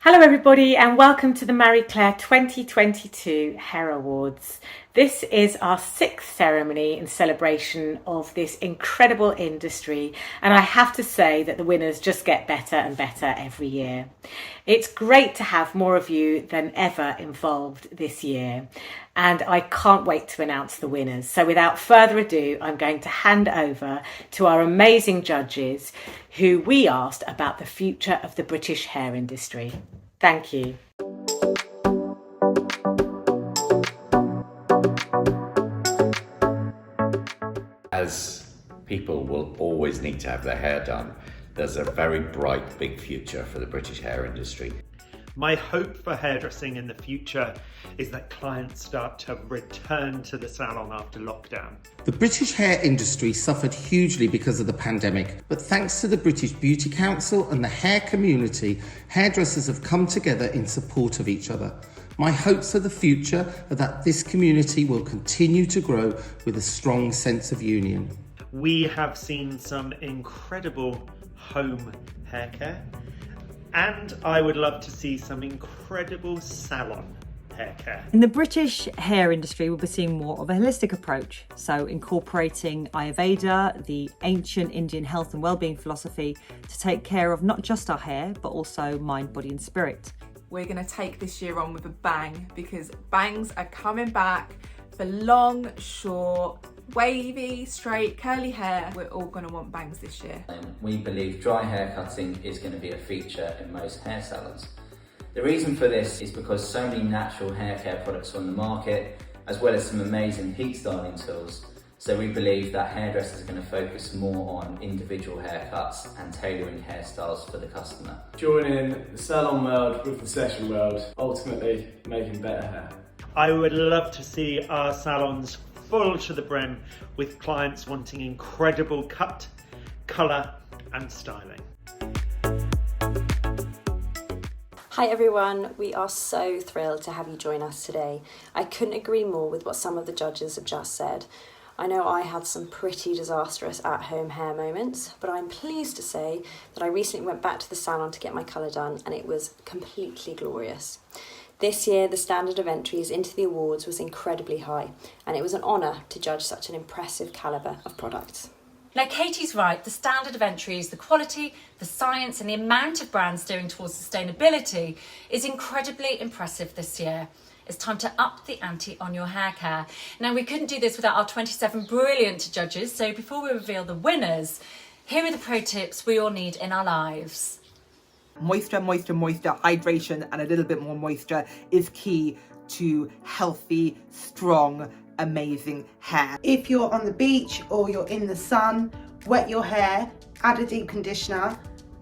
Hello everybody and welcome to the Marie Claire 2022 Hair Awards. This is our 6th ceremony in celebration of this incredible industry, and I have to say that the winners just get better and better every year. It's great to have more of you than ever involved this year, and I can't wait to announce the winners. So without further ado, I'm going to hand over to our amazing judges who we asked about the future of the British hair industry. Thank you. As people will always need to have their hair done, there's a very bright, big future for the British hair industry. My hope for hairdressing in the future is that clients start to return to the salon after lockdown. The British hair industry suffered hugely because of the pandemic, but thanks to the British Beauty Council and the hair community, hairdressers have come together in support of each other. My hopes for the future are that this community will continue to grow with a strong sense of union. We have seen some incredible home hair care, and I would love to see some incredible salon hair care. In the British hair industry, we'll be seeing more of a holistic approach, so incorporating Ayurveda, the ancient Indian health and well-being philosophy, to take care of not just our hair, but also mind, body and spirit. We're going to take this year on with a bang, because bangs are coming back for long, short, wavy, straight, curly hair. We're all going to want bangs this year. We believe dry hair cutting is going to be a feature in most hair salons. The reason for this is because so many natural hair care products are on the market, as well as some amazing heat styling tools. So we believe that hairdressers are going to focus more on individual haircuts and tailoring hairstyles for the customer. Joining the salon world with the session world, ultimately making better hair. I would love to see our salons full to the brim with clients wanting incredible cut, colour and styling. Hi everyone, we are so thrilled to have you join us today. I couldn't agree more with what some of the judges have just said. I know I had some pretty disastrous at-home hair moments, but I'm pleased to say that I recently went back to the salon to get my colour done and it was completely glorious. This year, the standard of entries into the awards was incredibly high, and it was an honour to judge such an impressive calibre of products. Now, Katie's right, the standard of entries, the quality, the science and the amount of brands steering towards sustainability is incredibly impressive this year. It's time to up the ante on your hair care. Now, we couldn't do this without our 27 brilliant judges, so before we reveal the winners, here are the pro tips we all need in our lives. Moisture, hydration and a little bit more moisture is key to healthy, strong, amazing hair. If you're on the beach or you're in the sun, wet your hair, add a deep conditioner,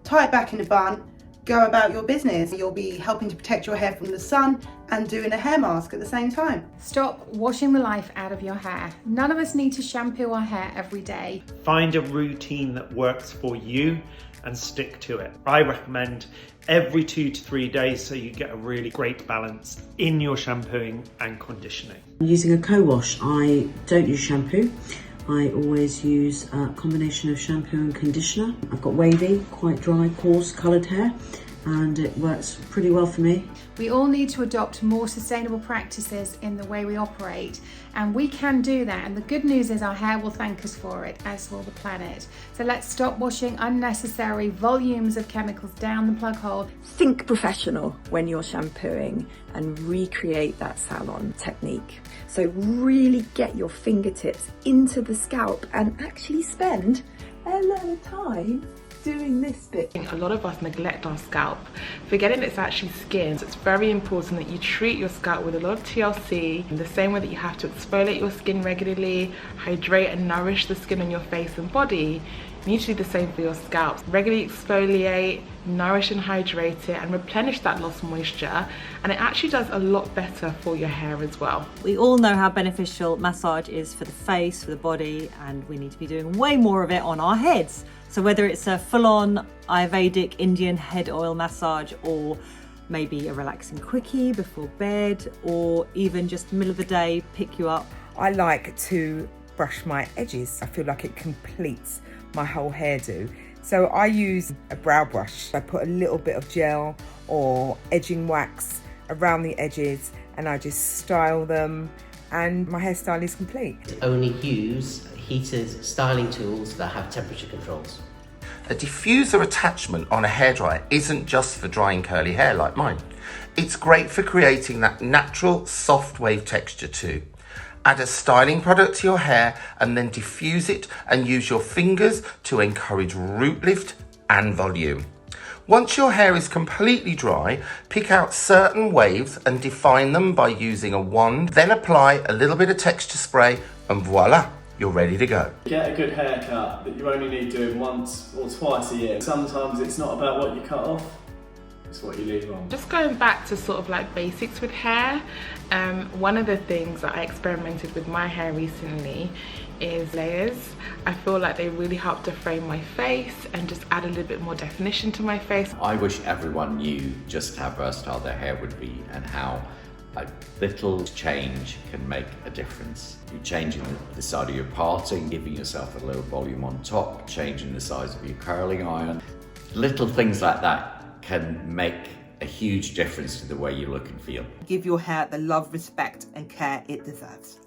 tie it back in a bun, go about your business. You'll be helping to protect your hair from the sun and doing a hair mask at the same time. Stop washing the life out of your hair. None of us need to shampoo our hair every day. Find a routine that works for you and stick to it. I recommend every 2 to 3 days so you get a really great balance in your shampooing and conditioning. Using a co-wash, I don't use shampoo. I always use a combination of shampoo and conditioner. I've got wavy, quite dry, coarse, coloured hair, and it works pretty well for me. We all need to adopt more sustainable practices in the way we operate, and we can do that, and the good news is our hair will thank us for it, as will the planet. So let's stop washing unnecessary volumes of chemicals down the plug hole. Think professional when you're shampooing and recreate that salon technique. So really get your fingertips into the scalp and actually spend a lot of time doing this bit. A lot of us neglect our scalp, forgetting it's actually skin. So it's very important that you treat your scalp with a lot of TLC, in the same way that you have to exfoliate your skin regularly, hydrate and nourish the skin on your face and body. You need to do the same for your scalp. Regularly exfoliate, nourish and hydrate it and replenish that lost moisture, and it actually does a lot better for your hair as well. We all know how beneficial massage is for the face, for the body, and we need to be doing way more of it on our heads. So whether it's a full-on Ayurvedic Indian head oil massage, or maybe a relaxing quickie before bed, or even just middle of the day, pick you up. I like to brush my edges. I feel like it completes my whole hairdo. So I use a brow brush. I put a little bit of gel or edging wax around the edges and I just style them and my hairstyle is complete. Only use heated styling tools that have temperature controls. A diffuser attachment on a hairdryer isn't just for drying curly hair like mine. It's great for creating that natural soft wave texture too. Add a styling product to your hair and then diffuse it and use your fingers to encourage root lift and volume. Once your hair is completely dry, pick out certain waves and define them by using a wand, then apply a little bit of texture spray and voila, you're ready to go. Get a good haircut that you only need doing once or twice a year. Sometimes it's not about what you cut off, it's what you leave on. Just going back to sort of like basics with hair, one of the things that I experimented with my hair recently is layers. I feel like they really help to frame my face and just add a little bit more definition to my face. I wish everyone knew just how versatile their hair would be and how a little change can make a difference. You're changing the side of your parting, giving yourself a little volume on top, changing the size of your curling iron. Little things like that can make a huge difference to the way you look and feel. Give your hair the love, respect and care it deserves.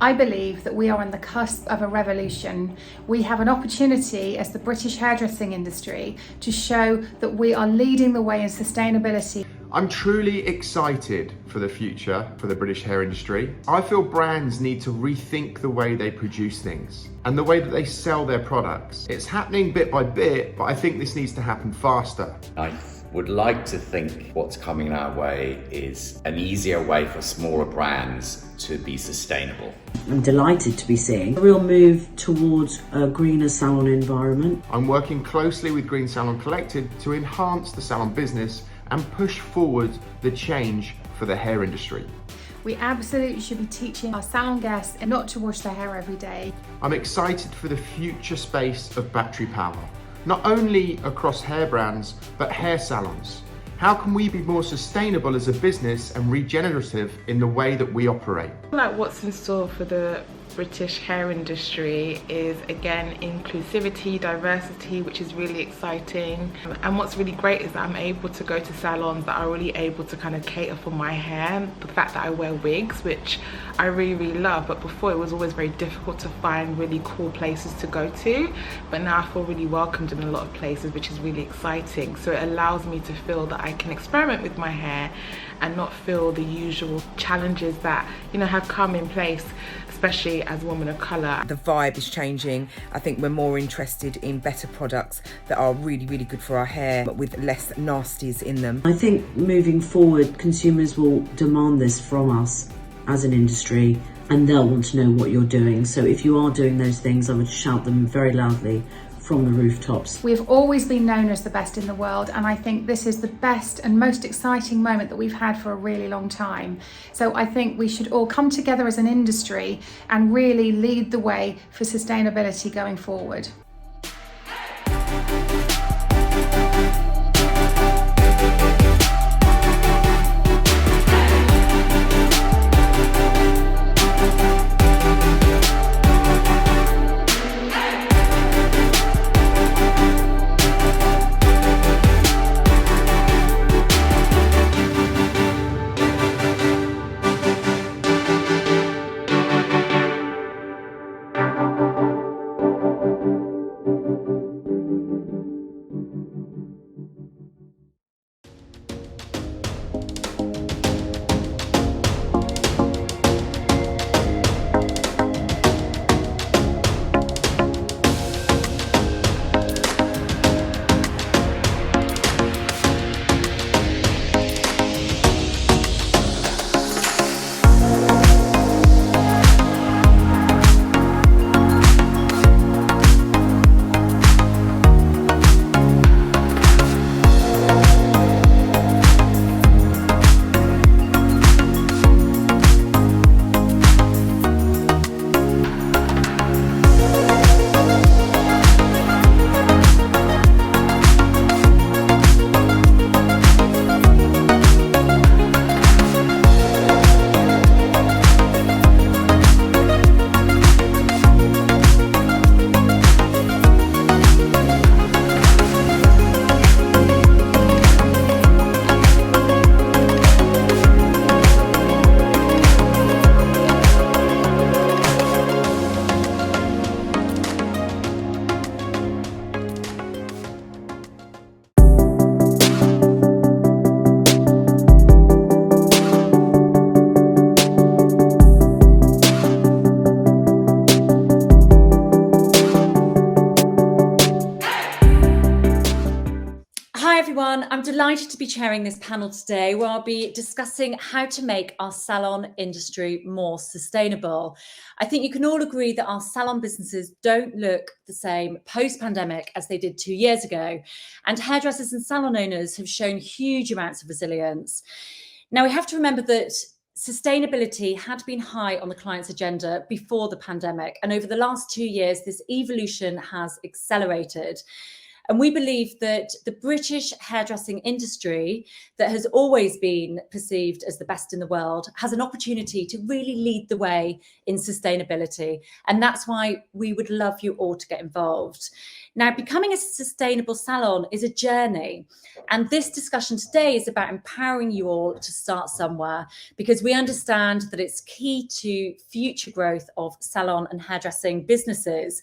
I believe that we are on the cusp of a revolution. We have an opportunity as the British hairdressing industry to show that we are leading the way in sustainability. I'm truly excited for the future for the British hair industry. I feel brands need to rethink the way they produce things and the way that they sell their products. It's happening bit by bit, but I think this needs to happen faster. I would like to think what's coming our way is an easier way for smaller brands to be sustainable. I'm delighted to be seeing a real move towards a greener salon environment. I'm working closely with Green Salon Collective to enhance the salon business and push forward the change for the hair industry. We absolutely should be teaching our salon guests not to wash their hair every day. I'm excited for the future space of battery power, not only across hair brands, but hair salons. How can we be more sustainable as a business and regenerative in the way that we operate? Like what's in store for the British hair industry is, again, inclusivity, diversity, which is really exciting. And what's really great is that I'm able to go to salons that are really able to kind of cater for my hair. The fact that I wear wigs, which I really love, but before it was always very difficult to find really cool places to go to. But now I feel really welcomed in a lot of places, which is really exciting. So it allows me to feel that I can experiment with my hair and not feel the usual challenges that, you know, have come in place, especially as a woman of colour. The vibe is changing. I think we're more interested in better products that are really good for our hair, but with less nasties in them. I think moving forward, consumers will demand this from us as an industry, and they'll want to know what you're doing. So if you are doing those things, I would shout them very loudly from the rooftops. We've always been known as the best in the world, and I think this is the best and most exciting moment that we've had for a really long time. So I think we should all come together as an industry and really lead the way for sustainability going forward. I'm delighted to be chairing this panel today where I'll be discussing how to make our salon industry more sustainable. I think you can all agree that our salon businesses don't look the same post-pandemic as they did 2 years ago, and hairdressers and salon owners have shown huge amounts of resilience. Now, we have to remember that sustainability had been high on the client's agenda before the pandemic, and over the last 2 years, this evolution has accelerated. And we believe that the British hairdressing industry, that has always been perceived as the best in the world, has an opportunity to really lead the way in sustainability. And that's why we would love you all to get involved. Now, becoming a sustainable salon is a journey. And this discussion today is about empowering you all to start somewhere, because we understand that it's key to future growth of salon and hairdressing businesses.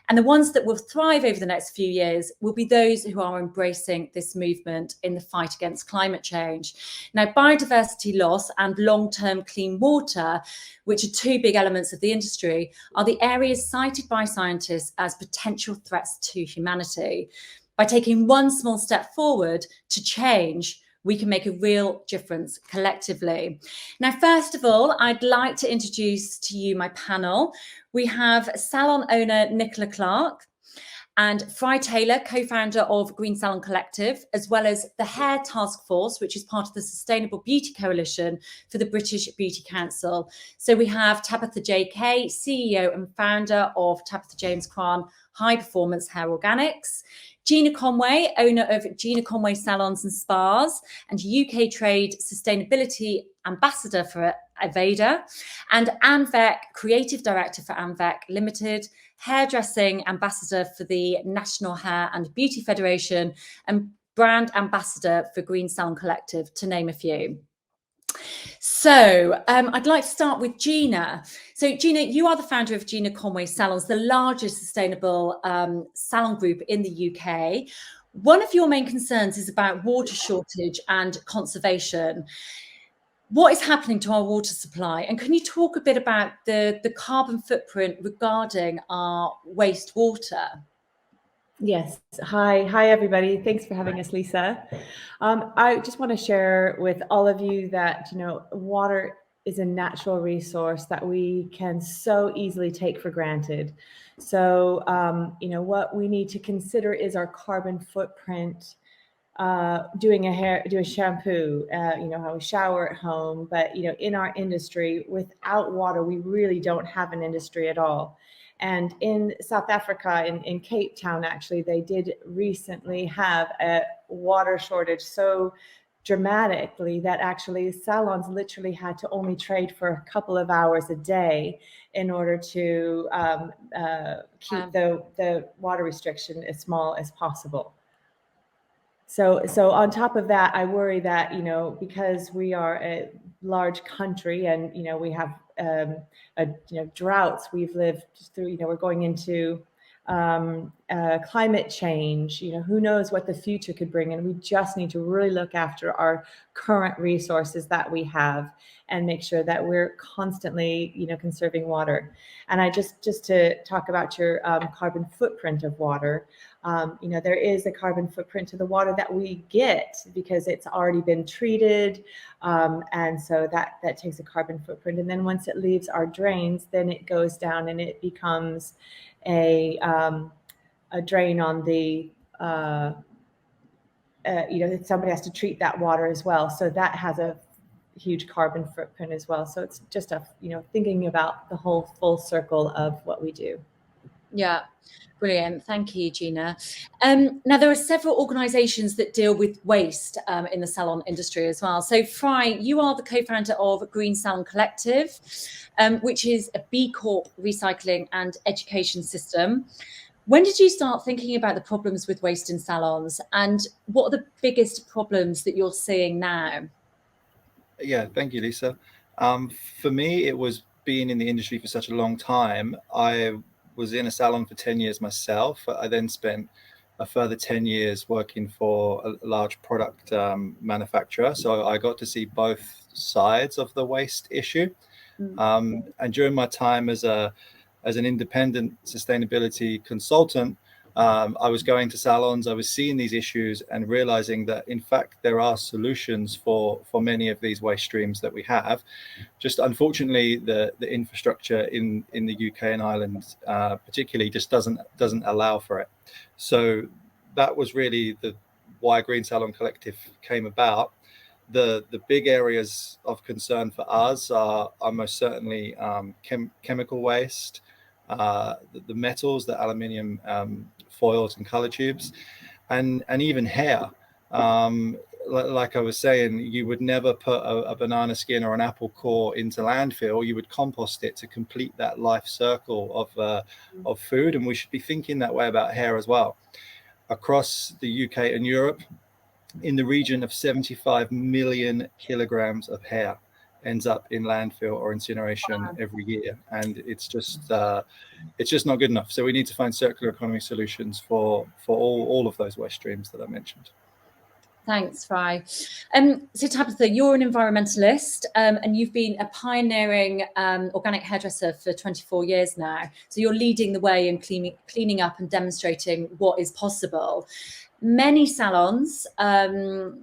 And the ones that will thrive over the next few years will be those who are embracing this movement in the fight against climate change. Now, biodiversity loss and long-term clean water, which are two big elements of the industry, are the areas cited by scientists as potential threats to humanity. By taking one small step forward to change, we can make a real difference collectively. Now, first of all, I'd like to introduce to you my panel. We have Salon owner Nicola Clarke and Freida, co-founder of Green Salon Collective, as well as the Hair TaskForce, which is part of the Sustainable Beauty Coalition for the British Beauty Council. So we have Tabitha JK, CEO and founder of Tabitha James-Kraan High Performance Hair Organics, Gina Conway, owner of Gina Conway Salons and Spas and UK Trade Sustainability Ambassador for Aveda, and Veck, Creative Director for Veck Limited, Hairdressing Ambassador for the National Hair and Beauty Federation, and Brand Ambassador for Green Salon Collective, to name a few. So I'd like to start with Gina. So Gina, you are the founder of Gina Conway Salons, the largest sustainable salon group in the UK. One of your main concerns is about water shortage and conservation. What is happening to our water supply? And can you talk a bit about the carbon footprint regarding our wastewater? Yes. Hi, everybody. Thanks for having us, Lisa. I just want to share with all of you that, water is a natural resource that we can so easily take for granted. So, what we need to consider is our carbon footprint, doing a shampoo, how we shower at home. But, in our industry, without water, we really don't have an industry at all. And in South Africa, in Cape Town, actually, they did recently have a water shortage so dramatically that actually salons literally had to only trade for a couple of hours a day in order to keep the water restriction as small as possible. So on top of that, I worry that, because we are a large country and, we have droughts we've lived through, we're going into climate change, who knows what the future could bring. And we just need to really look after our current resources that we have and make sure that we're constantly, conserving water. And I just to talk about your carbon footprint of water, there is a carbon footprint to the water that we get because it's already been treated. And so that takes a carbon footprint. And then once it leaves our drains, then it goes down and it becomes a drain on the, somebody has to treat that water as well. So that has a huge carbon footprint as well. So it's just thinking about the whole full circle of what we do. Yeah, brilliant. Thank you, Gina. Now, there are several organisations that deal with waste in the salon industry as well. So, Fry, you are the co-founder of Green Salon Collective, which is a B Corp recycling and education system. When did you start thinking about the problems with waste in salons, and what are the biggest problems that you're seeing now? Yeah, thank you, Lisa. For me, it was being in the industry for such a long time. I was in a salon for 10 years myself. I then spent a further 10 years working for a large product manufacturer. So I got to see both sides of the waste issue. And during my time as an independent sustainability consultant, I was going to salons, I was seeing these issues and realizing that, in fact, there are solutions for many of these waste streams that we have. Just unfortunately, the infrastructure in the UK and Ireland particularly just doesn't allow for it. So that was really why Green Salon Collective came about. The big areas of concern for us are most certainly chemical waste, the metals, the aluminium foils and color tubes, and even hair. Like I was saying, you would never put a banana skin or an apple core into landfill. You would compost it to complete that life circle of food, and we should be thinking that way about hair as well. Across the UK and Europe, in the region of 75 million kilograms of hair ends up in landfill or incineration every year, and it's just not good enough. So we need to find circular economy solutions for all of those waste streams that I mentioned. Thanks, Fry. So Tabitha, you're an environmentalist, and you've been a pioneering organic hairdresser for 24 years now. So you're leading the way in cleaning up and demonstrating what is possible. Many salons, over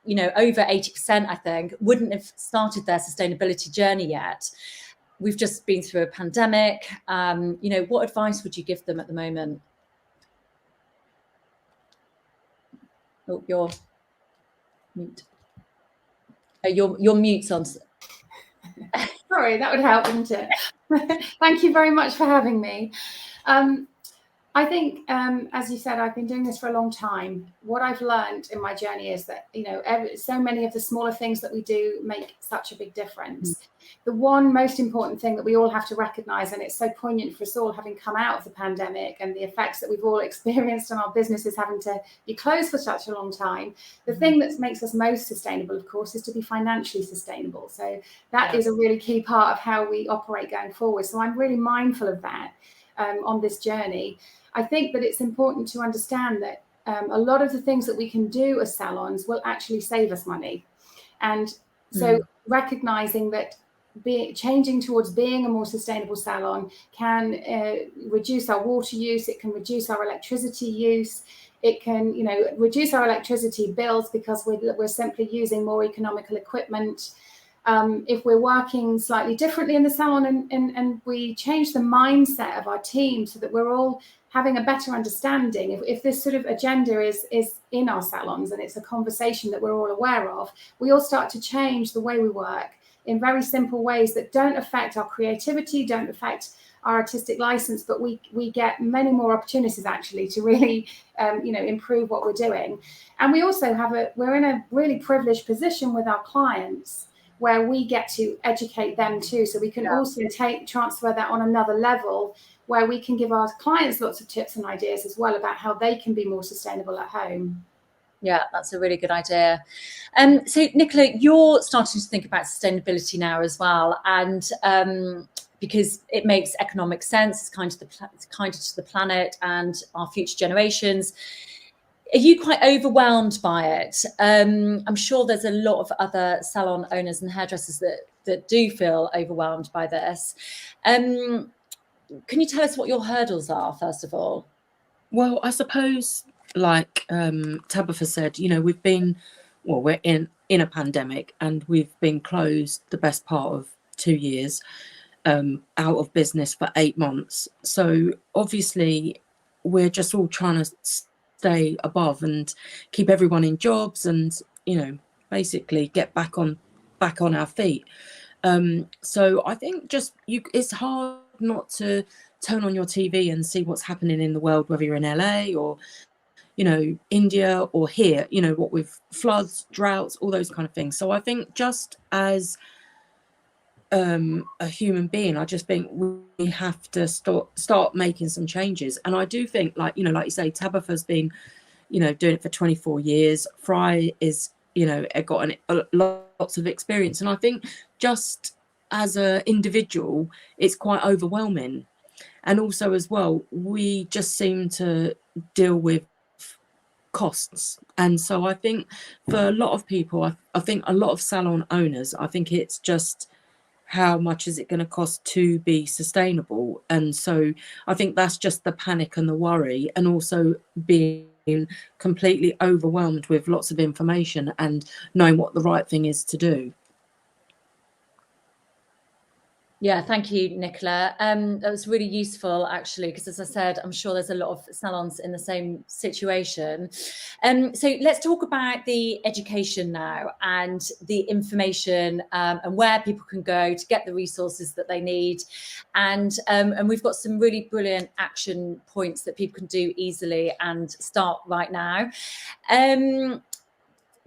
80%, I think, wouldn't have started their sustainability journey yet. We've just been through a pandemic. What advice would you give them at the moment? Oh, you're mute. Your mute's on. Sorry, that would help, wouldn't it? Thank you very much for having me. I think, as you said, I've been doing this for a long time. What I've learned in my journey is that, so many of the smaller things that we do make such a big difference. The one most important thing that we all have to recognize, and it's so poignant for us all having come out of the pandemic and the effects that we've all experienced on our businesses having to be closed for such a long time, the thing that makes us most sustainable, of course, is to be financially sustainable. So that is a really key part of how we operate going forward. So I'm really mindful of that on this journey. I think that it's important to understand that a lot of the things that we can do as salons will actually save us money. And so recognizing that changing towards being a more sustainable salon can reduce our water use, it can reduce our electricity use, it can reduce our electricity bills because we're simply using more economical equipment. If we're working slightly differently in the salon and we change the mindset of our team so that we're all having a better understanding, if this sort of agenda is in our salons and it's a conversation that we're all aware of, we all start to change the way we work in very simple ways that don't affect our creativity, don't affect our artistic license, but we get many more opportunities actually to really improve what we're doing. And we also we're in a really privileged position with our clients where we get to educate them too. So we can also transfer that on another level where we can give our clients lots of tips and ideas as well about how they can be more sustainable at home. Yeah, that's a really good idea. So Nicola, you're starting to think about sustainability now as well, and because it makes economic sense, it's kinder to the planet and our future generations. Are you quite overwhelmed by it? I'm sure there's a lot of other salon owners and hairdressers that do feel overwhelmed by this. Can you tell us what your hurdles are, first of all? Well, I suppose, like Tabitha said, we're in a pandemic and we've been closed the best part of 2 years, out of business for 8 months. So obviously we're just all trying to stay above and keep everyone in jobs and, basically get back on our feet. So I think it's hard not to turn on your TV and see what's happening in the world, whether you're in LA or India or here, what with floods, droughts, all those kind of things. So I think just as a human being, I just think we have to start making some changes. And I do think, like you say, Tabitha's been doing it for 24 years. Fry is got lots of experience, and I think just as an individual it's quite overwhelming. And also as well, we just seem to deal with costs. And so I think for a lot of people, I think a lot of salon owners, I think it's just how much is it going to cost to be sustainable. And so I think that's just the panic and the worry, and also being completely overwhelmed with lots of information and knowing what the right thing is to do. Yeah, thank you, Nicola. That was really useful, actually, because as I said, I'm sure there's a lot of salons in the same situation. So let's talk about the education now and the information and where people can go to get the resources that they need. And we've got some really brilliant action points that people can do easily and start right now.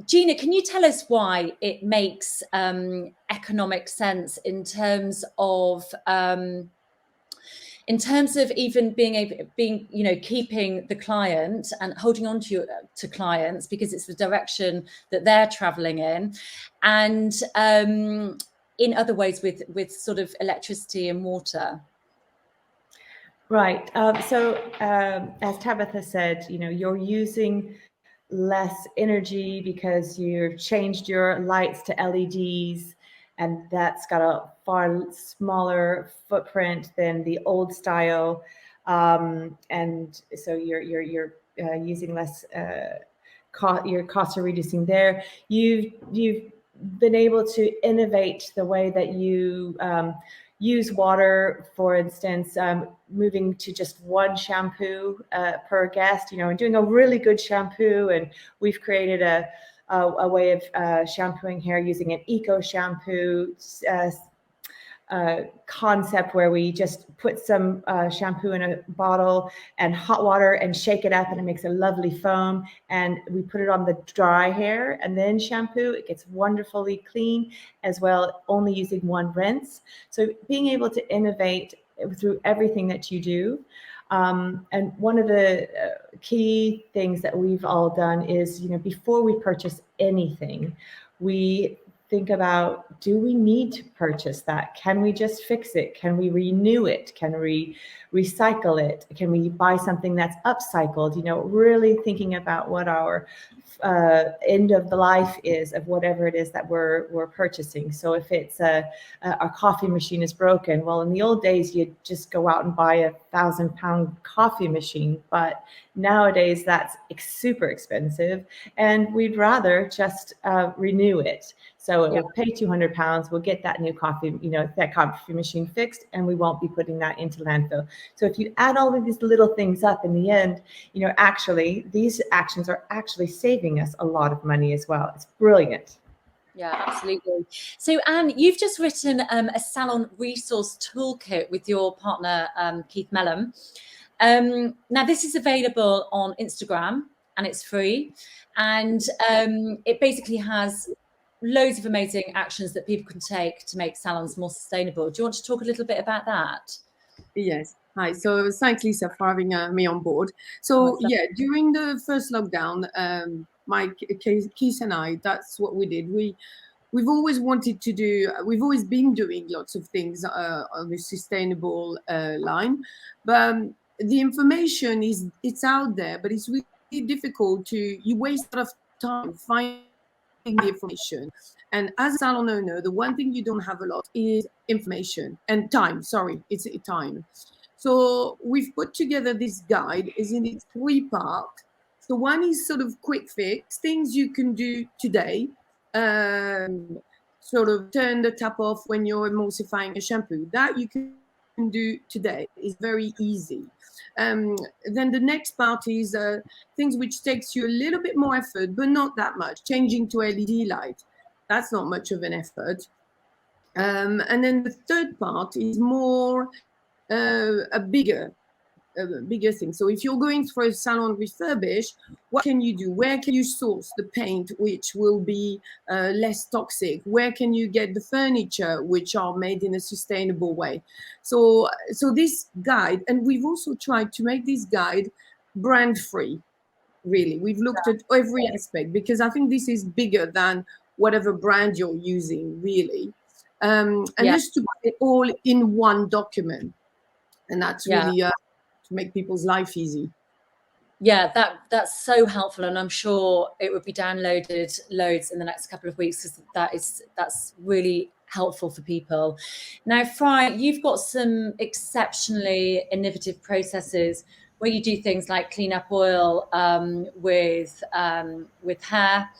Gina, can you tell us why it makes economic sense in terms of even being keeping the client and holding on to clients, because it's the direction that they're traveling in, and in other ways with sort of electricity and water? Right. So as Tabitha said, you're using less energy because you've changed your lights to LEDs, and that's got a far smaller footprint than the old style, and so you're using less. Your costs are reducing there. You've been able to innovate the way that you use water, for instance, moving to just one shampoo per guest, and doing a really good shampoo. And we've created a way of shampooing hair using an eco shampoo concept, where we just put some shampoo in a bottle and hot water and shake it up, and it makes a lovely foam, and we put it on the dry hair and then shampoo. It gets wonderfully clean as well, only using one rinse. So being able to innovate through everything that you do. And one of the key things that we've all done is, before we purchase anything, we think about, do we need to purchase that? Can we just fix it? Can we renew it? Can we recycle it? Can we buy something that's upcycled? Really thinking about what our end of the life is of whatever it is that we're purchasing. So if it's a coffee machine is broken, well, in the old days, you'd just go out and buy £1,000 coffee machine, but nowadays that's super expensive, and we'd rather just renew it. So we'll pay £200, we'll get that new coffee, that coffee machine fixed, and we won't be putting that into landfill. So if you add all of these little things up, in the end, actually, these actions are actually saving us a lot of money as well. It's brilliant. Yeah, absolutely. So, Anne, you've just written a salon resource toolkit with your partner, Keith Mellon. Now, this is available on Instagram, and it's free. And it basically has loads of amazing actions that people can take to make salons more sustainable. Do you want to talk a little bit about that? Yes. Hi. So thanks, Lisa, for having me on board. So during the first lockdown, Keith and I, that's what we did. We've always wanted to do, we've always been doing lots of things on the sustainable line, but the information it's out there, but it's really difficult you waste a lot of time finding the information. And as a salon owner, the one thing you don't have a lot is information and time. It's time. So we've put together this guide. Is in its 3 parts. So one is sort of quick fix, things you can do today. Sort of turn the tap off when you're emulsifying a shampoo. That you can do today. It's very easy. Then the next part is things which takes you a little bit more effort, but not that much. Changing to LED light, that's not much of an effort. And then the third part is more a bigger thing. So if you're going for a salon refurbish, what can you do? Where can you source the paint which will be less toxic? Where can you get the furniture which are made in a sustainable way? So this guide, and we've also tried to make this guide brand free. Really, we've looked at every aspect, because I think this is bigger than whatever brand you're using, really. And just to put it all in one document, and that's really to make people's life easy. Yeah, that's so helpful, and I'm sure it would be downloaded loads in the next couple of weeks, because that's really helpful for people. Now, Freida, you've got some exceptionally innovative processes where you do things like clean up oil with hair.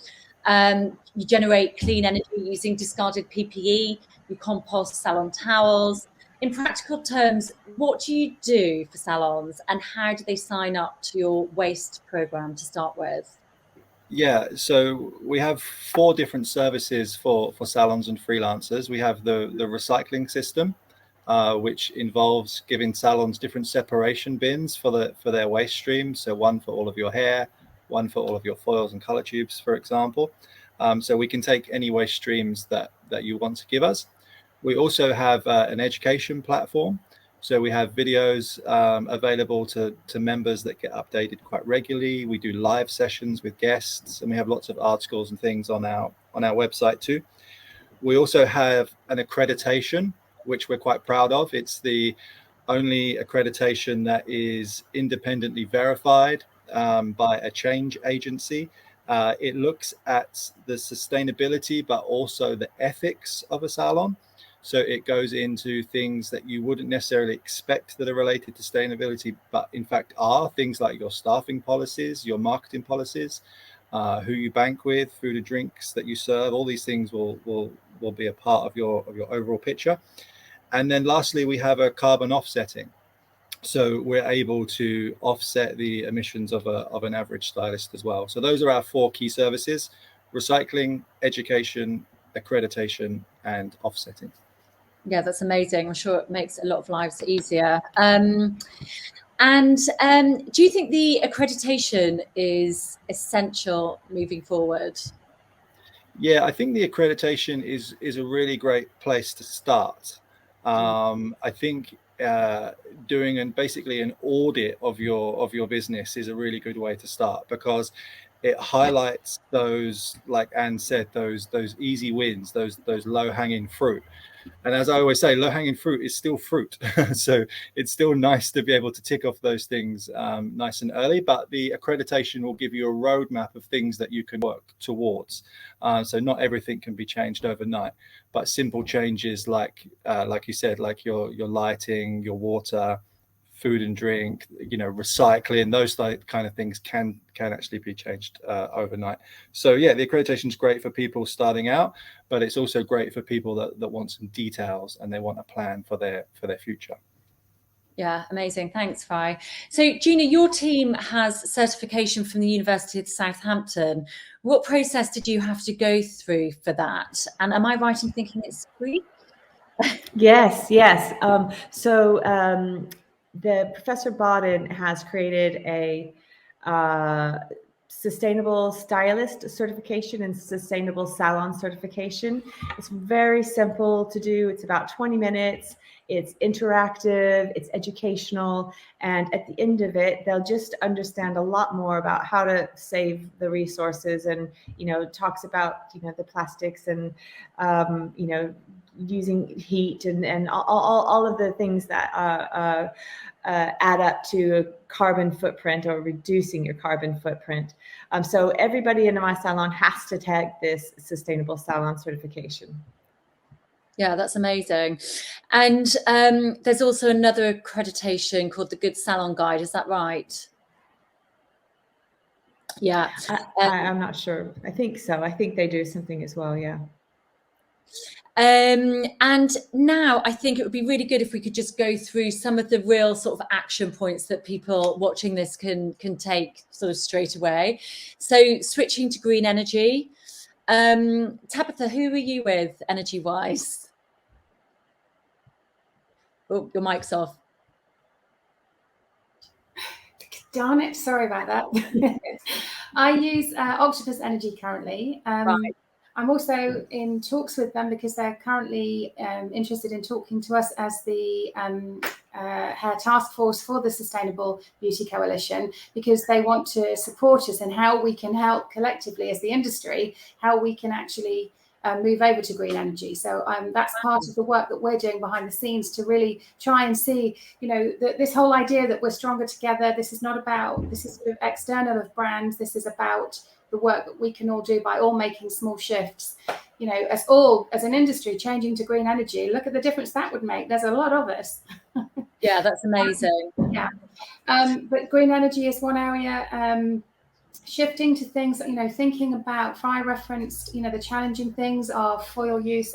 You generate clean energy using discarded PPE, you compost salon towels. In practical terms, what do you do for salons and how do they sign up to your waste program to start with? Yeah, so we have 4 different services for salons and freelancers. We have the recycling system, which involves giving salons different separation bins for their waste stream. So one for all of your hair, one for all of your foils and color tubes, for example. So we can take any waste streams that you want to give us. We also have an education platform. So we have videos available to members that get updated quite regularly. We do live sessions with guests, and we have lots of articles and things on our website too. We also have an accreditation, which we're quite proud of. It's the only accreditation that is independently verified by a change agency. It looks at the sustainability, but also the ethics of a salon. So it goes into things that you wouldn't necessarily expect that are related to sustainability, but in fact are things like your staffing policies, your marketing policies, who you bank with, food and drinks that you serve. All these things will be a part of your overall picture. And then lastly, we have a carbon offsetting. So we're able to offset the emissions of an average stylist as well. So those are our 4 key services: recycling, education, accreditation, and offsetting. Yeah, that's amazing. I'm sure it makes a lot of lives easier. And do you think the accreditation is essential moving forward? Yeah, I think the accreditation is a really great place to start. I think doing basically an audit of your business is a really good way to start, because it highlights those, like Anne said, those easy wins, those low-hanging fruit. And as I always say, low-hanging fruit is still fruit. So it's still nice to be able to tick off those things nice and early, but the accreditation will give you a roadmap of things that you can work towards. So not everything can be changed overnight, but simple changes like you said, like your lighting, your water, food and drink, recycling, those kind of things can actually be changed overnight. So yeah, the accreditation is great for people starting out, but it's also great for people that want some details and they want a plan for their future. Yeah, amazing. Thanks, Fry. So Gina, your team has certification from the University of Southampton. What process did you have to go through for that? And am I right in thinking it's free? Yes. The Professor Bodden has created a sustainable stylist certification and sustainable salon certification. It's very simple to do. It's about 20 minutes. It's interactive, it's educational, and at the end of it, they'll just understand a lot more about how to save the resources, and talks about the plastics and using heat and all of the things that add up to a carbon footprint or reducing your carbon footprint. So everybody in my salon has to take this sustainable salon certification. Yeah, that's amazing. And there's also another accreditation called the Good Salon Guide. Is that right? Yeah. I'm not sure. I think so. I think they do something as well. Yeah. And now I think it would be really good if we could just go through some of the real sort of action points that people watching this can take sort of straight away. So switching to green energy. Tabitha, who are you with energy-wise? Oh, your mic's off. Darn it, sorry about that. I use Octopus Energy currently. Right. I'm also in talks with them because they're currently interested in talking to us as the hair task force for the Sustainable Beauty Coalition, because they want to support us in how we can help collectively as the industry, how we can actually move over to green energy. So that's part of the work that we're doing behind the scenes to really try and see, this whole idea that we're stronger together. This is not about, this is sort of external of brands. This is about the work that we can all do by all making small shifts, as an industry changing to green energy. Look at the difference that would make. There's a lot of us. Yeah, that's amazing. Yeah. But green energy is one area. shifting to things, thinking about, Fry referenced, the challenging things are foil use,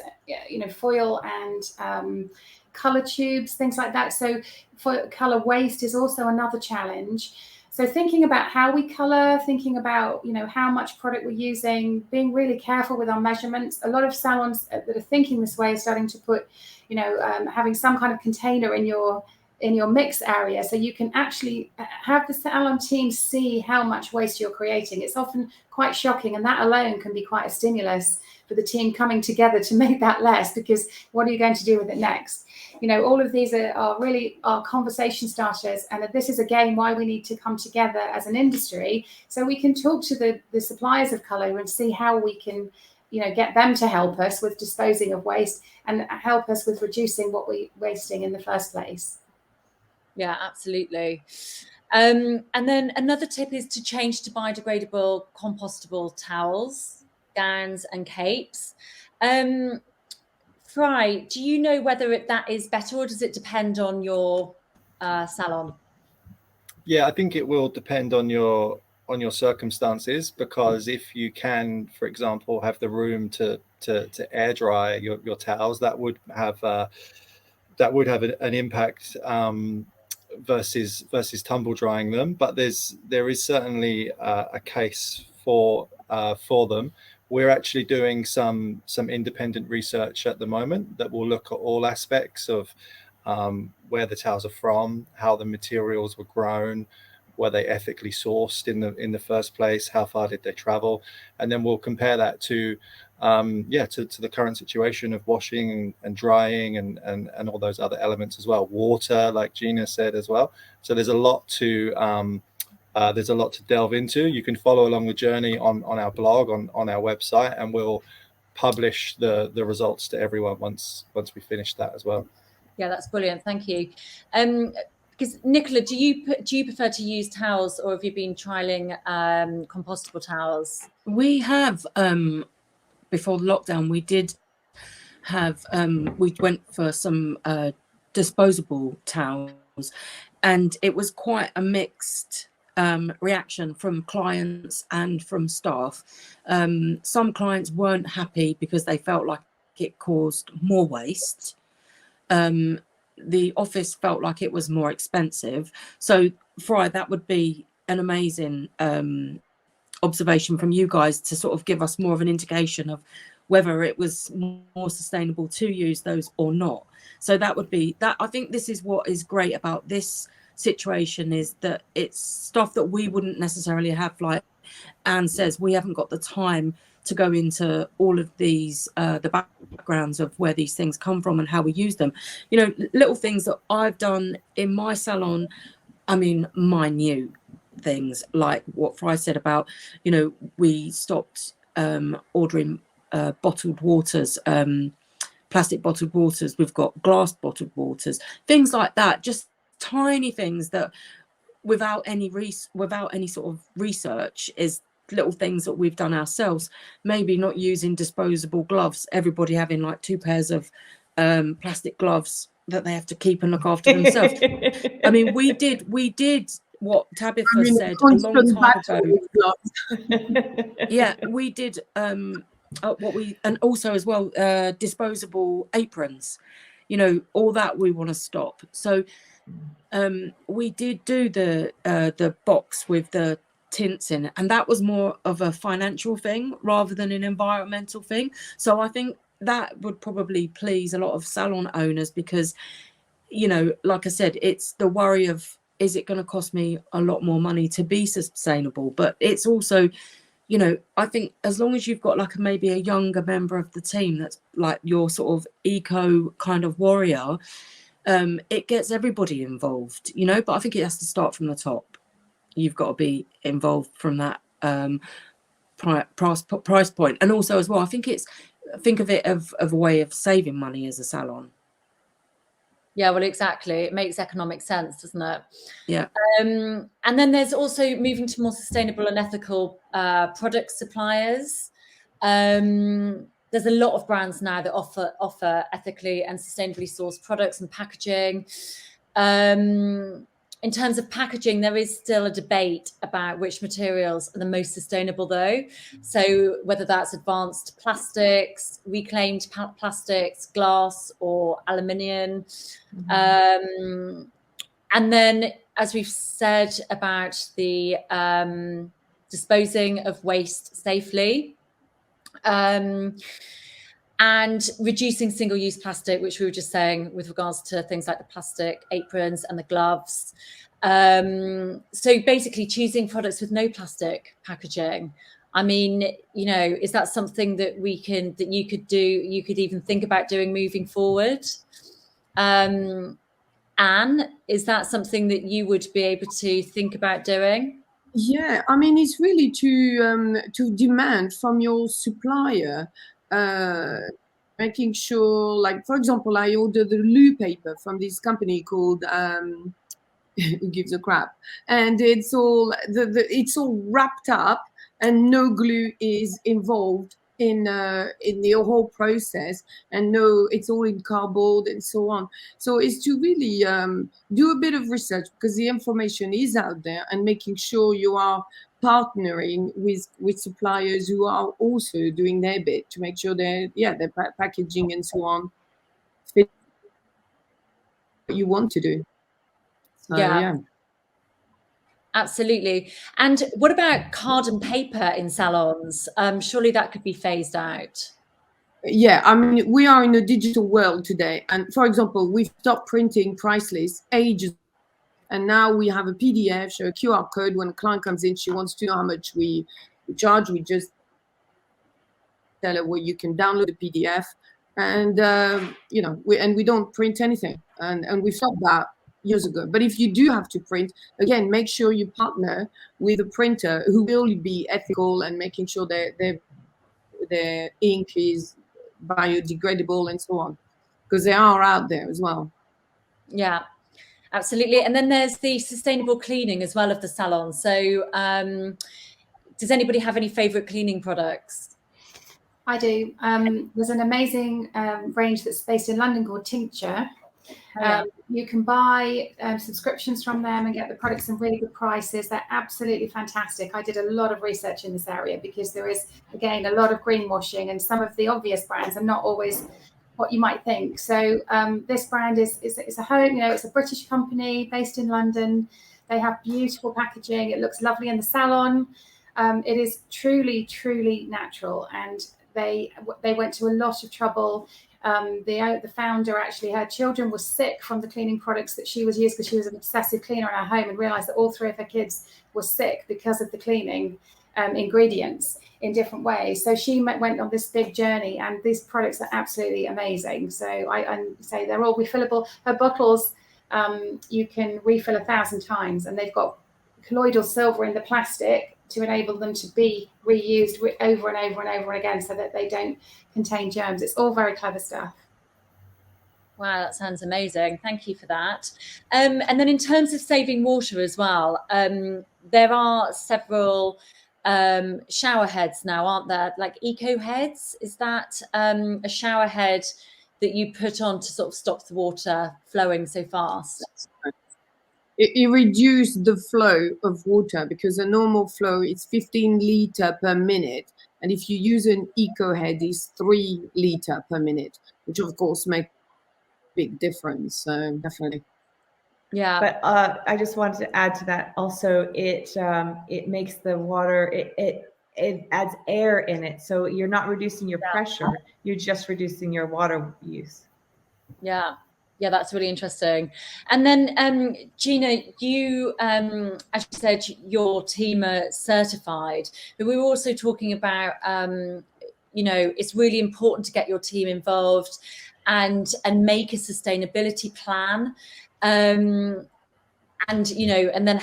foil and color tubes, things like that. So for color waste is also another challenge. So thinking about how we color, thinking about, how much product we're using, being really careful with our measurements. A lot of salons that are thinking this way are starting to put, having some kind of container in your mix area, so you can actually have the salon team see how much waste you're creating. It's often quite shocking, and that alone can be quite a stimulus for the team coming together to make that less, because what are you going to do with it next? All of these are really conversation starters, and this is again why we need to come together as an industry, so we can talk to the suppliers of colour and see how we can get them to help us with disposing of waste and help us with reducing what we're wasting in the first place. Yeah, absolutely. And then another tip is to change to biodegradable, compostable towels, gowns and capes. Fry, do you know whether that is better, or does it depend on your salon? Yeah, I think it will depend on your circumstances, because if you can, for example, have the room to air dry your towels, that would have an impact versus tumble drying them. But there is certainly a case for them. We're actually doing some independent research at the moment that will look at all aspects of where the towels are from, how the materials were grown, were they ethically sourced in the first place, how far did they travel, and then we'll compare that to the current situation of washing and drying and all those other elements as well. Water, like Gina said as well. So there's a lot to delve into. You can follow along the journey on our blog, on our website, and we'll publish the results to everyone once we finish that as well. Yeah, that's brilliant. Thank you. Because Nicola, do you prefer to use towels, or have you been trialing compostable towels? We have before lockdown. We did have we went for some disposable towels, and it was quite a mixed reaction from clients and from staff. Some clients weren't happy because they felt like it caused more waste. The office felt like it was more expensive. So Fry, that would be an amazing observation from you guys to sort of give us more of an indication of whether it was more sustainable to use those or not. So that would be that. I think this is what is great about this situation, is that it's stuff that we wouldn't necessarily have. Like Anne says, we haven't got the time to go into all of these the backgrounds of where these things come from and how we use them. Little things that I've done in my salon, I mean minute things like what Fry said about, we stopped ordering bottled waters, plastic bottled waters. We've got glass bottled waters, things like that, just tiny things that without any sort of research is little things that we've done ourselves. Maybe not using disposable gloves, everybody having like 2 pairs of plastic gloves that they have to keep and look after themselves. I mean, we did what Tabitha said a long time ago. Yeah, we did and also as well disposable aprons, all that we want to stop. So we did do the box with the tints in it, and that was more of a financial thing rather than an environmental thing. So I think that would probably please a lot of salon owners, because like I said, it's the worry of, is it going to cost me a lot more money to be sustainable? But it's also, I think as long as you've got like maybe a younger member of the team that's like your sort of eco kind of warrior, it gets everybody involved, but I think it has to start from the top. You've got to be involved from that price point. And also as well, I think think of it of a way of saving money as a salon. Yeah, well, exactly. It makes economic sense, doesn't it? Yeah. And then there's also moving to more sustainable and ethical product suppliers. There's a lot of brands now that offer ethically and sustainably sourced products and packaging. in terms of packaging, there is still a debate about which materials are the most sustainable, though. So whether that's advanced plastics, reclaimed plastics, glass, or aluminium. And then, as we've said about the disposing of waste safely, and reducing single-use plastic, which we were just saying with regards to things like the plastic aprons and the gloves. So basically choosing products with no plastic packaging. I mean, you know, is that something that you could do, you could even think about doing moving forward? Anne, is that something that you would be able to think about doing? Yeah, I mean, it's really to demand from your supplier, making sure, like, for example, I ordered the loo paper from this company called who gives a crap, and it's all it's all wrapped up and no glue is involved in the whole process, and no, it's all in cardboard and so on. So it's to really do a bit of research, because the information is out there, and making sure you are partnering with suppliers who are also doing their bit to make sure their packaging and so on fit what you want to do. So, yeah. Absolutely. And what about card and paper in salons? Surely that could be phased out. Yeah, I mean, we are in a digital world today. And for example, we've stopped printing price lists ages, and now we have a PDF, so a QR code. When a client comes in, she wants to know how much we charge. We just tell her where you can download the PDF, and you know, we don't print anything, and we stopped that years ago. But if you do have to print, again, make sure you partner with a printer who will be ethical and making sure that their ink is biodegradable and so on, because they are out there as well. Yeah, absolutely. And then there's the sustainable cleaning as well of the salon. So does anybody have any favorite cleaning products? I do. There's an amazing range that's based in London called Tincture. You can buy subscriptions from them and get the products in really good prices. They're absolutely fantastic. I did a lot of research in this area, because there is, again, a lot of greenwashing, and some of the obvious brands are not always what you might think. So this brand is a home, you know, it's a British company based in London. They have beautiful packaging. It looks lovely in the salon. It is truly, truly natural, and they went to a lot of trouble. The founder, actually, her children were sick from the cleaning products that she was using, because she was an obsessive cleaner in her home, and realized that all three of her kids were sick because of the cleaning ingredients in different ways. So she went on this big journey, and these products are absolutely amazing. So I say they're all refillable. Her bottles, you can refill 1,000 times, and they've got colloidal silver in the plastic to enable them to be reused over and over and over again, so that they don't contain germs. It's all very clever stuff. Wow, that sounds amazing. Thank you for that. And then in terms of saving water as well, there are several shower heads now, aren't there? Like eco heads. Is that a shower head that you put on to sort of stop the water flowing so fast? It reduced the flow of water, because a normal flow is 15 litre per minute. And if you use an eco head, it's 3 litre per minute, which of course makes a big difference. So definitely. Yeah. But I just wanted to add to that also, it makes the water, it adds air in it. So you're not reducing your pressure, you're just reducing your water use. Yeah. Yeah, that's really interesting. And then, Gina, you, as you said, your team are certified, but we were also talking about, you know, it's really important to get your team involved and make a sustainability plan. And, you know, and then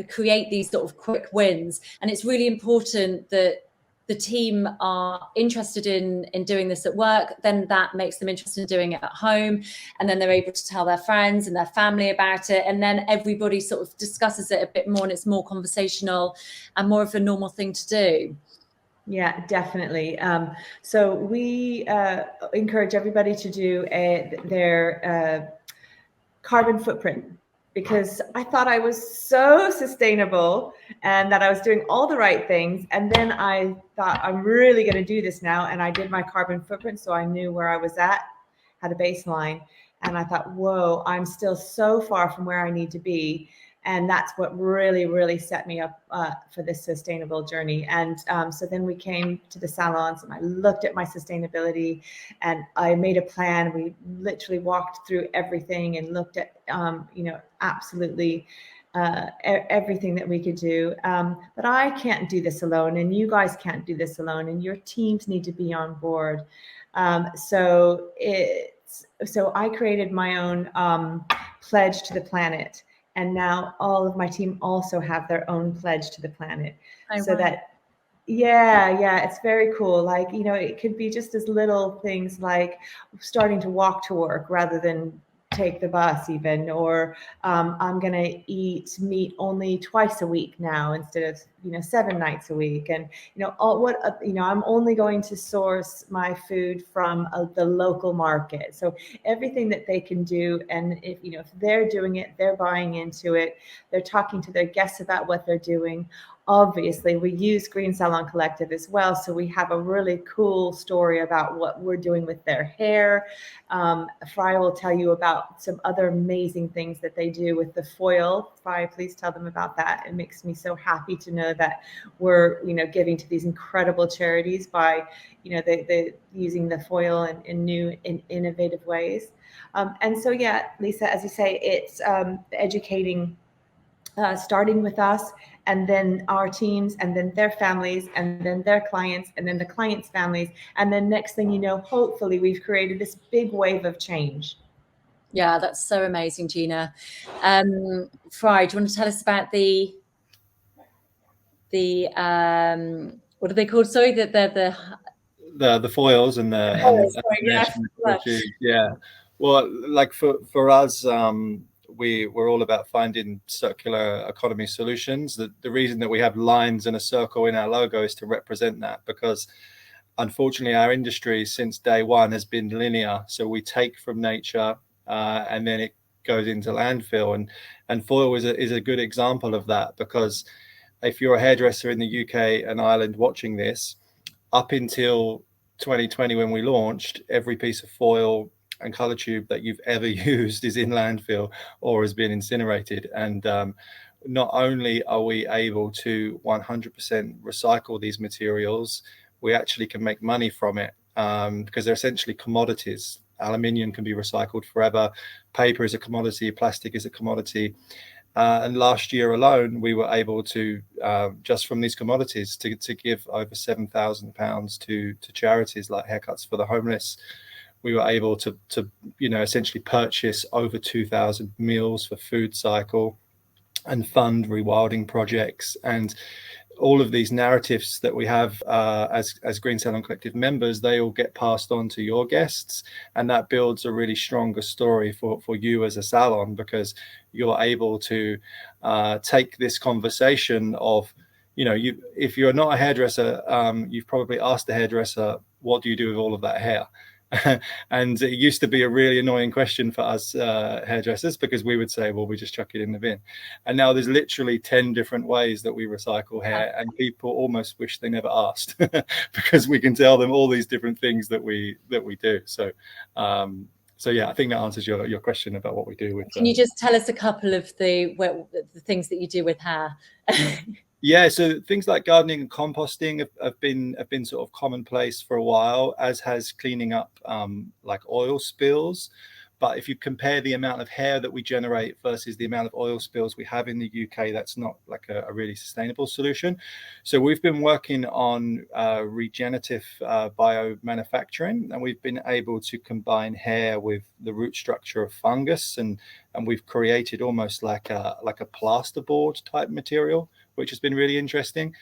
create these sort of quick wins. And it's really important that the team are interested in doing this at work, then that makes them interested in doing it at home. And then they're able to tell their friends and their family about it. And then everybody sort of discusses it a bit more, and it's more conversational and more of a normal thing to do. Yeah, definitely. So we encourage everybody to do their carbon footprint because I thought I was so sustainable and that I was doing all the right things. And then I thought, I'm really going to do this now. And I did my carbon footprint, so I knew where I was at, had a baseline. And I thought, whoa, I'm still so far from where I need to be. And that's what really, really set me up for this sustainable journey. And so then we came to the salons and I looked at my sustainability and I made a plan. We literally walked through everything and looked at, absolutely everything that we could do. But I can't do this alone, and you guys can't do this alone, and your teams need to be on board. So I created my own pledge to the planet. And now all of my team also have their own pledge to the planet. It's very cool. Like, it could be just as little things like starting to walk to work rather than take the bus even, or I'm going to eat meat only twice a week now instead of 7 nights a week, and I'm only going to source my food from the local market. So everything that they can do, and if they're doing it, they're buying into it, they're talking to their guests about what they're doing. Obviously, we use Green Salon Collective as well, so we have a really cool story about what we're doing with their hair. Freida will tell you about some other amazing things that they do with the foil. Freida, please tell them about that. It makes me so happy to know that we're giving to these incredible charities by they using the foil in new and innovative ways. And so Lisa, as you say, it's educating, starting with us, and then our teams, and then their families, and then their clients, and then the clients' families. And then next thing you know, hopefully we've created this big wave of change. Yeah, that's so amazing, Gina. Freida, do you want to tell us about the what are they called? Sorry, the foils and yeah. Well, like for us, we're all about finding circular economy solutions. The reason that we have lines and a circle in our logo is to represent that, because unfortunately our industry since day one has been linear. So we take from nature and then it goes into landfill, and foil is a good example of that, because if you're a hairdresser in the UK and Ireland watching this, up until 2020 when we launched, every piece of foil and color tube that you've ever used is in landfill or has been incinerated. And not only are we able to 100% recycle these materials, we actually can make money from it, because they're essentially commodities. Aluminium can be recycled forever. Paper is a commodity. Plastic is a commodity. And last year alone, we were able to, just from these commodities, to give over £7,000 to charities like Haircuts for the Homeless. We were able to essentially purchase over 2,000 meals for Food Cycle and fund rewilding projects. And all of these narratives that we have as Green Salon Collective members, they all get passed on to your guests, and that builds a really stronger story for you as a salon, because you're able to take this conversation of, if you're not a hairdresser, you've probably asked the hairdresser, what do you do with all of that hair? And it used to be a really annoying question for us hairdressers, because we would say, well, we just chuck it in the bin. And now there's literally 10 different ways that we recycle hair, and people almost wish they never asked because we can tell them all these different things that we do. So yeah, I think that answers your question about what we do with. Can you just tell us a couple of the things that you do with hair? Yeah, so things like gardening and composting have been sort of commonplace for a while, as has cleaning up like oil spills. But if you compare the amount of hair that we generate versus the amount of oil spills we have in the UK, that's not like a really sustainable solution. So we've been working on regenerative biomanufacturing, and we've been able to combine hair with the root structure of fungus, and we've created almost like a plasterboard type material, which has been really interesting.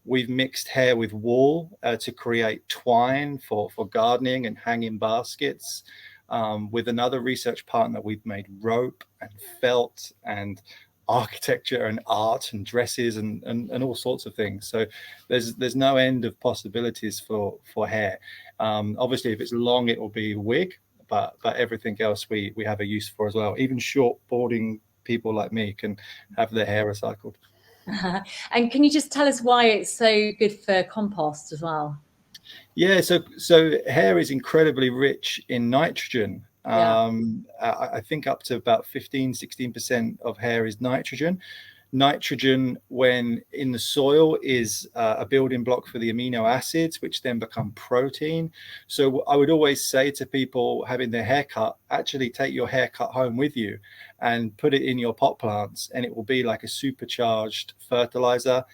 We've mixed hair with wool to create twine for gardening and hanging baskets. With another research partner, we've made rope and felt and architecture and art and dresses and all sorts of things. So there's no end of possibilities for hair. Obviously, if it's long, it will be wig, but everything else we have a use for as well. Even short boarding people like me can have their hair recycled. And can you just tell us why it's so good for compost as well? Yeah, so hair is incredibly rich in nitrogen. Yeah. I think up to about 16% of hair is nitrogen. Nitrogen, when in the soil, is a building block for the amino acids, which then become protein. So I would always say to people having their hair cut, actually take your haircut home with you and put it in your pot plants, and it will be like a supercharged fertilizer.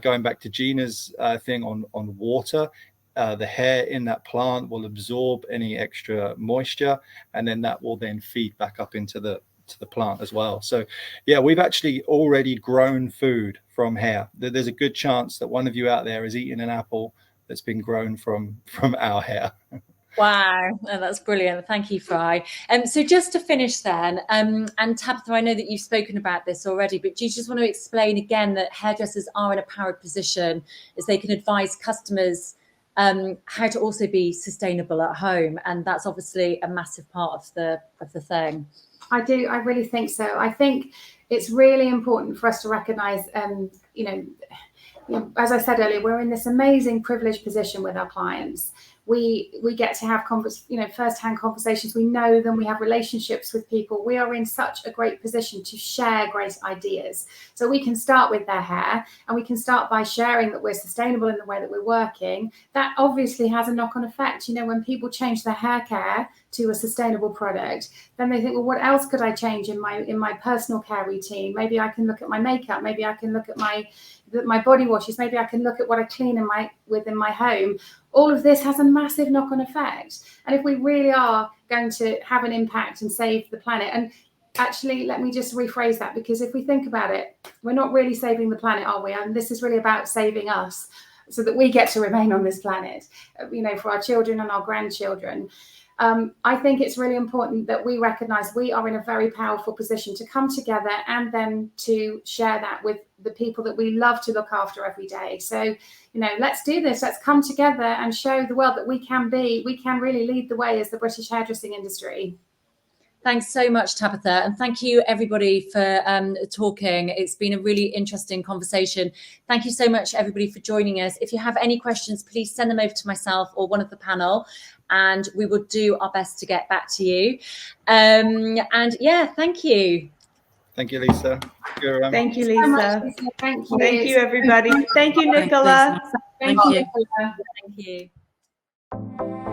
Going back to Gina's thing on water, the hair in that plant will absorb any extra moisture, and then that will then feed back up into the plant as well. So yeah, we've actually already grown food from hair. There's a good chance that one of you out there is eating an apple that's been grown from our hair. Wow, that's brilliant. Thank you, Fry. So just to finish then, and Tabitha, I know that you've spoken about this already, but do you just want to explain again that hairdressers are in a powered position as they can advise customers how to also be sustainable at home, and that's obviously a massive part of the thing. I do. I really think so. I think it's really important for us to recognise, as I said earlier, we're in this amazing privileged position with our clients. We get to have first-hand conversations. We know them. We have relationships with people. We are in such a great position to share great ideas. So we can start with their hair, and we can start by sharing that we're sustainable in the way that we're working. That obviously has a knock-on effect. When people change their hair care to a sustainable product, then they think, well, what else could I change in my personal care routine? Maybe I can look at my makeup. Maybe I can look at my body washes. Maybe I can look at what I clean within my home. All of this has a massive knock-on effect. And if we really are going to have an impact and save the planet, and actually, let me just rephrase that, because if we think about it, we're not really saving the planet, are we? And this is really about saving us so that we get to remain on this planet, for our children and our grandchildren. I think it's really important that we recognise we are in a very powerful position to come together and then to share that with the people that we love to look after every day. So, let's do this. Let's come together and show the world that we can really lead the way as the British hairdressing industry. Thanks so much, Tabitha. And thank you, everybody, for talking. It's been a really interesting conversation. Thank you so much, everybody, for joining us. If you have any questions, please send them over to myself or one of the panel, and we will do our best to get back to you. And yeah, thank you. Thank you, Lisa. Thank you, Lisa. Thank you. Thank you, everybody. Thank you, Nicola. Thank you, Nicola. Thank you.